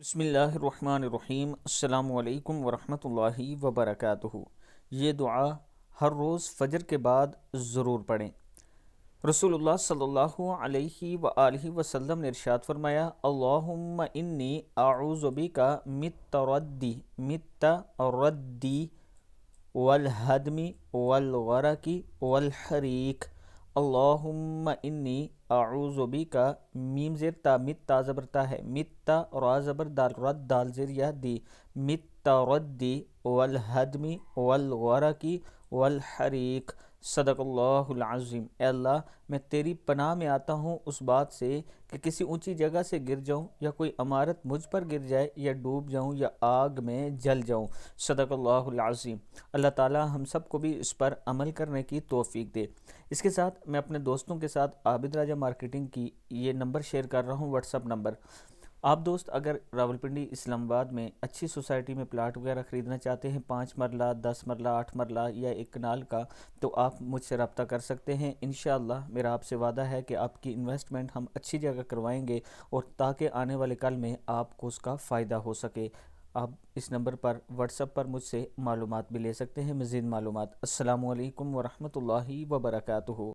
بسم اللہ الرحمن الرحیم۔ السلام علیکم ورحمۃ اللہ وبرکاتہ۔ یہ دعا ہر روز فجر کے بعد ضرور پڑھیں۔ رسول اللہ صلی اللہ علیہ وآلہ وسلم نے ارشاد فرمایا، اللہم انی اعوذ بک من التردی والہدم والغرق والحریق۔ اللہم انی اعوذ بکا، میم زیر تا، مت تا زبر تا ہے، مت تا را زبر دال، رد دال زیر یا دی، مت تردی والہدم والغرق والحریق۔ صدق اللہ العظیم۔ اے اللہ، میں تیری پناہ میں آتا ہوں اس بات سے کہ کسی اونچی جگہ سے گر جاؤں، یا کوئی عمارت مجھ پر گر جائے، یا ڈوب جاؤں، یا آگ میں جل جاؤں۔ صدق اللہ العظیم۔ اللہ تعالی ہم سب کو بھی اس پر عمل کرنے کی توفیق دے۔ اس کے ساتھ میں اپنے دوستوں کے ساتھ عابد راجہ مارکیٹنگ کی یہ نمبر شیئر کر رہا ہوں، واٹس اپ نمبر۔ آپ دوست اگر راولپنڈی اسلام آباد میں اچھی سوسائٹی میں پلاٹ وغیرہ خریدنا چاہتے ہیں، 5 مرلہ 10 مرلہ 8 مرلہ یا 1 کنال کا، تو آپ مجھ سے رابطہ کر سکتے ہیں۔ انشاءاللہ میرا آپ سے وعدہ ہے کہ آپ کی انویسٹمنٹ ہم اچھی جگہ کروائیں گے، اور تاکہ آنے والے کل میں آپ کو اس کا فائدہ ہو سکے۔ آپ اس نمبر پر واٹس اپ پر مجھ سے معلومات بھی لے سکتے ہیں، مزید معلومات۔ السلام علیکم ورحمۃ اللہ وبرکاتہ۔